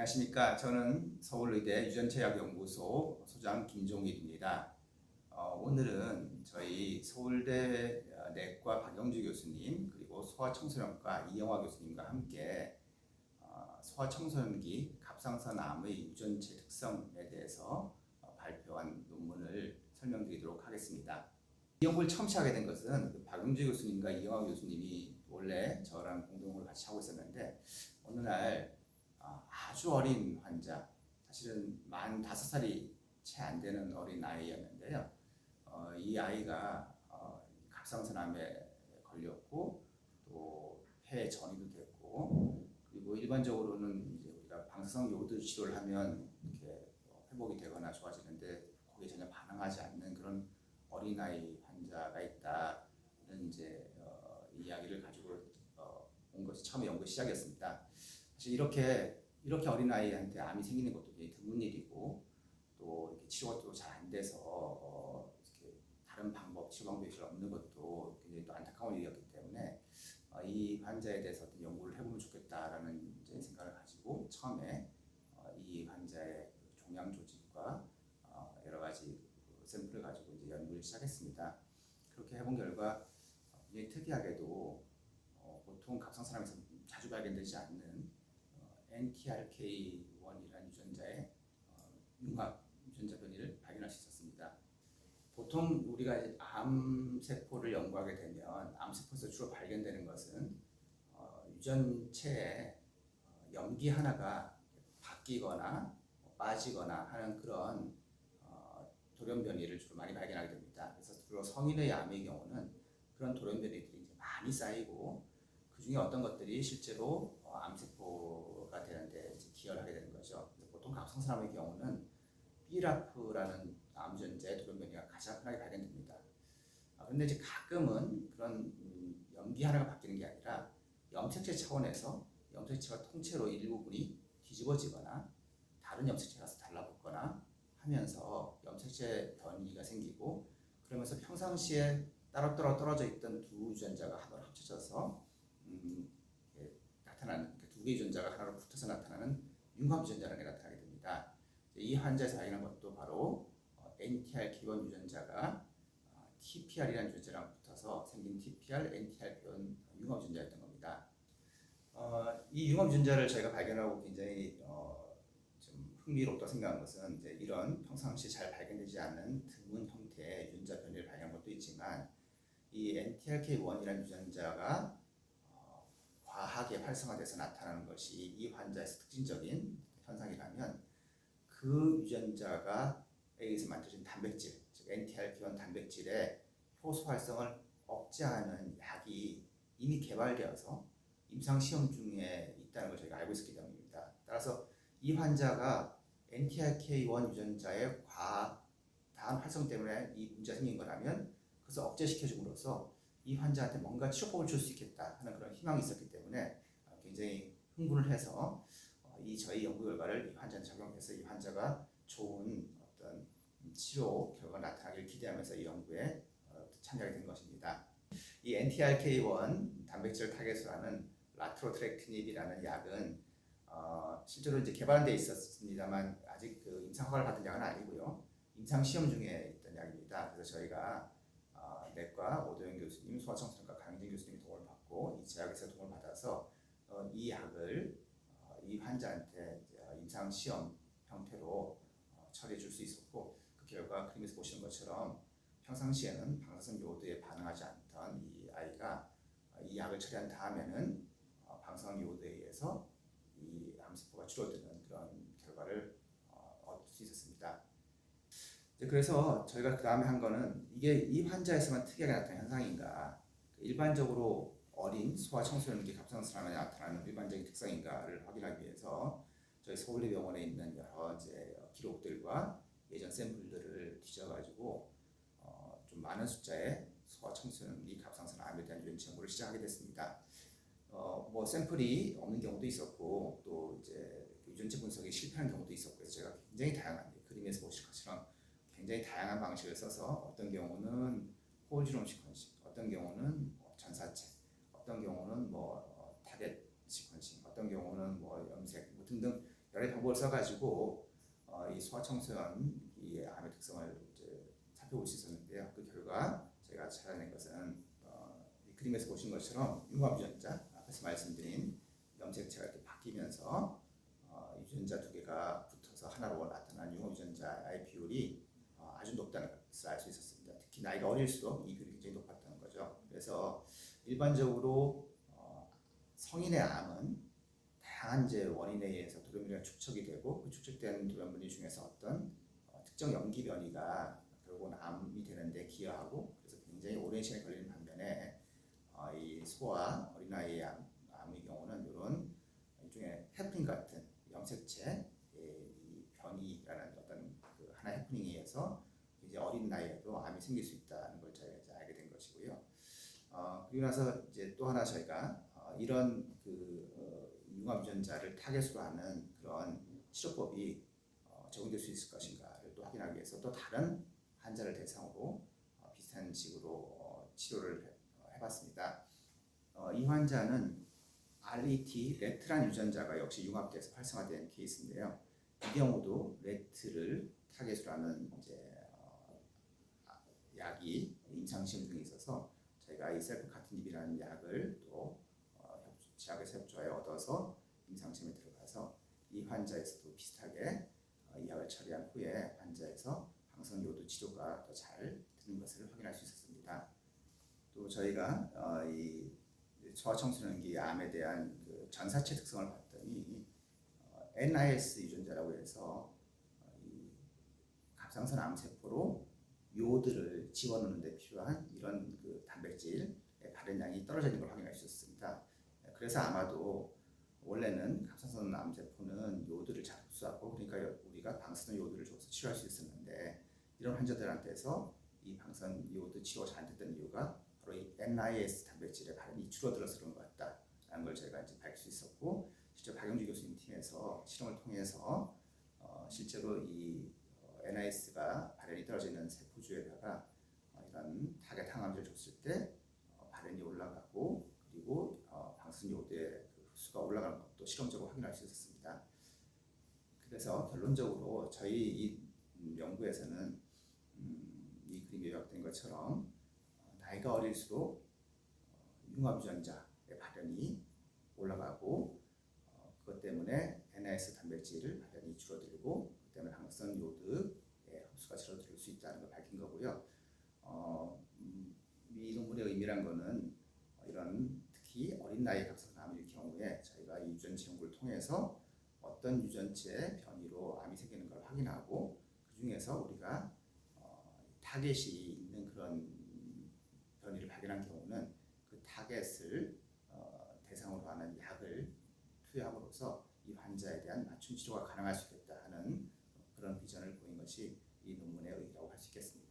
안녕하십니까. 저는 서울의대 유전체약연구소 소장 김종일입니다. 오늘은 저희 서울대 내과 박영주 교수님 그리고 소아청소년과 이영화 교수님과 함께 소아청소년기 갑상선암의 유전체 특성에 대해서 발표한 논문을 설명드리도록 하겠습니다. 이 연구를 처음 시작하게 된 것은 박영주 교수님과 이영화 교수님이 원래 저랑 공동을 같이 하고 있었는데 어느 날 아주 어린 환자, 사실은 만 5살이 채 안 되는 어린 아이였는데요. 이 아이가 갑상선암에 걸렸고 또 폐 전이도 됐고, 그리고 일반적으로는 이제 우리가 방사성 요오드 치료를 하면 이렇게 회복이 되거나 좋아지는데 거기에 전혀 반응하지 않는 그런 어린아이 환자가 있다는 이제 이야기를 가지고 온 것이 처음에 연구 시작이었습니다. 사실 이렇게 어린 아이한테 암이 생기는 것도 굉장히 드문 일이고, 또 이렇게 치료가 또 잘 안 돼서 이렇게 다른 치료 방법이 잘 없는 것도 굉장히 또 안타까운 일이었기 때문에 이 환자에 대해서 어떤 연구를 해보면 좋겠다라는 이제 생각을 가지고 처음에 이 환자의 종양 조직과 여러 가지 샘플을 가지고 이제 연구를 시작했습니다. 그렇게 해본 결과 굉장히 특이하게도 보통 갑상선암에서 자주 발견되지 않는 NTRK1이라는 유전자의 융합 유전자 변이를 발견할 수 있었습니다. 보통 우리가 이제 암세포를 연구하게 되면 암세포에서 주로 발견되는 것은 유전체에 염기 하나가 바뀌거나 빠지거나 하는 그런 돌연 변이를 주로 많이 발견하게 됩니다. 그래서 주로 성인의 암의 경우는 그런 돌연 변이들이 이제 많이 쌓이고, 그 중에 어떤 것들이 실제로 암세포가 되는데 이제 기여를 하게 되는 거죠. 보통 갑상선암의 경우는 BRAF라는 암유전자의 돌연 변이가 가장 흔하게 발견됩니다. 그런데 이제 가끔은 그런 염기 하나가 바뀌는 게 아니라 염색체 차원에서 염색체가 통째로 일부분이 뒤집어지거나 다른 염색체가 달라붙거나 하면서 염색체 변이가 생기고, 그러면서 평상시에 따로따로 떨어져 있던 두 유전자가 하나로 합쳐져서 나타나는, 두 개의 유전자가 하나로 붙어서 나타나는 융합 유전자라는 게 나타나게 됩니다. 이 환자에서 발견한 것도 바로 NTRK1 유전자가 TPR이라는 유전자랑 붙어서 생긴 TPR, NTRK1 융합 유전자였던 겁니다. 이 융합 유전자를 저희가 발견하고 굉장히 좀 흥미롭다고 생각한 것은 이제 이런 평상시 잘 발견되지 않는 드문 형태의 유전자 변이를 발견한 것도 있지만, 이 NTRK1이라는 유전자가 과하게 활성화돼서 나타나는 것이 이 환자에서 특징적인 현상이라면, 그 유전자가 에서 만들어진 단백질, 즉 NTRK1 단백질의 효소 활성을 억제하는 약이 이미 개발되어서 임상 시험 중에 있다는 걸 저희가 알고 있었기 때문입니다. 따라서 이 환자가 NTRK1 유전자의 과다한 활성 때문에 이 문제가 생긴 거라면 그것을 억제시켜줌으로써 이 환자한테 뭔가 치료법을 줄 수 있겠다 하는 그런 희망이 있었기 때문에 굉장히 흥분을 해서 저희 연구 결과를 이 환자한테 적용해서 이 환자가 좋은 어떤 치료 결과가 나타나기를 기대하면서 이 연구에 참여하게 된 것입니다. 이 NTRK1 단백질을 타겟으로 하는 라트로트렉티닙이라는 약은 실제로 이제 개발돼 있었습니다만 아직 그 임상 허가를 받은 약은 아니고요. 임상 시험 중에 있던 약입니다. 그래서 저희가 내과 오도영 교수님, 소아청소년과 강인진 교수님의 도움을 받고 이 제약회사 도움을 받아서 이 약을 이 환자한테 임상 시험 형태로 처리해 줄 수 있었고, 그 결과 그림에서 보시는 것처럼 평상시에는 방사선 요오드에 반응하지 않던 이 아이가 이 약을 처리한 다음에는 방사선 요오드에 의해서 이 암세포가 줄어드는 그런 결과를 얻을 수 있었습니다. 그래서 저희가 그 다음에 한 거는 이게 이 환자에서만 특이하게 나타나는 현상인가, 일반적으로 어린 소아청소년기 갑상선암에 나타나는 일반적인 특성인가를 확인하기 위해서 저희 서울대병원에 있는 여러 이제 기록들과 예전 샘플들을 뒤져가지고 좀 많은 숫자의 소아청소년기 갑상선암에 대한 유전체 연구를 시작하게 됐습니다. 뭐 샘플이 없는 경우도 있었고, 또 이제 유전체 분석이 실패한 경우도 있었고, 그래서 제가 굉장히 다양한, 그림에서 보실 것처럼 굉장히 다양한 방식을 써서 어떤 경우는 홀지롬 시퀀싱, 어떤 경우는 전사체, 어떤 경우는 타겟 시퀀싱, 어떤 경우는 염색 등등 여러 가지 방법을 써가지고 이 소아청소년 이 암의 특성을 이제 살펴볼 수 있었는데요. 그 결과 제가 찾아낸 것은 이 그림에서 보신 것처럼 융합 유전자, 앞에서 말씀드린 염색체가 이렇게 바뀌면서 유전자 두 개가 붙어서 하나로 나타난 융합 유전자의 비율이 아주 높다는 것을 알 수 있었습니다. 특히 나이가 어릴수록 이 비율이 굉장히 높았다는 거죠. 그래서 일반적으로 성인의 암은 다양한 이제 원인에 의해서 돌연변이가 축적이 되고 그 축적된 돌연변이 중에서 어떤 특정 염기 변이가 결국은 암이 되는데 기여하고 그래서 굉장히 오랜 시간이 걸리는 반면에 이 소아 어린아이의 암의 경우는 이런 일종의 해프닝 같은 염색체 이 변이라는 어떤 그 하나의 해프닝에 의해서 이제 어린 나이에도 암이 생길 수 있다는 걸 저희가 이제 알게 된 것이고요. 그리고 나서 이제 또 하나 저희가 이런 그 융합 유전자를 타겟으로 하는 그런 치료법이 적용될 수 있을 것인가를 또 확인하기 위해서 또 다른 환자를 대상으로 비슷한 식으로 치료를 해봤습니다. 이 환자는 RET, 레트란 유전자가 역시 융합돼서 활성화된 케이스인데요. 이 경우도 레트를 타겟으로 하는 이제 약이 임상시험 중에 있어서 저희가 이 셀프카틴닙이라는 약을 또 제약회사 협조하에 얻어서 임상시험에 들어가서 이 환자에서도 비슷하게 이 약을 처리한 후에 환자에서 방사선요오드 치료가 더 잘 되는 것을 확인할 수 있었습니다. 또 저희가 이 소아청소년기 암에 대한 그 전사체 특성을 봤더니 NIS 유전자라고 해서 이 갑상선 암세포로 요오드를 집어넣는 데 필요한 이런 그 단백질의 발현량이 떨어지는 걸 확인할 수 있었습니다. 그래서 아마도 원래는 갑상선 암세포는 요오드를 잘 흡수하고 그러니까 우리가 방사선 요오드를 줘서 치료할 수 있었는데 이런 환자들한테서 이 방사선 요오드 치료가 잘 안 됐던 이유가 바로 이 NIS 단백질의 발현이 줄어들어서 그런 것 같다라는 걸 저희가 이제 밝힐 수 있었고 실제 박영주 교수님 팀에서 실험을 통해서 실제로 이 NIS가 발현이 떨어지는 세포주에다가 이런 타겟 항암제를 줬을 때 발현이 올라가고 그리고 방사선 요오드의 그 흡수가 올라가는 것도 실험적으로 확인할 수 있었습니다. 그래서 결론적으로 저희 이 연구에서는 이 그림에 요약된 것처럼 나이가 어릴수록 융합 유전자의 발현이 올라가고 그것 때문에 NIS 단백질 발현이 줄어들고 그 때문에 방사선 요오드의 흡수가 줄어들 수 있다는 걸 밝힌 거고요. 이 논문의 의미란 거는 이런 특히 어린 나이 갑상선 암일 경우에 저희가 이 유전체 연구를 통해서 어떤 유전체 변이로 암이 생기는 걸 확인하고 그 중에서 우리가 타겟이 있는 그런 변이를 발견한 경우는 그 타겟을 대상으로 하는 약을 투여함으로써 이 환자에 대한 맞춤 치료가 가능할 수 있겠다 하는 그런 비전을 보인 것이 이 논문의 의의라고 할 수 있겠습니다.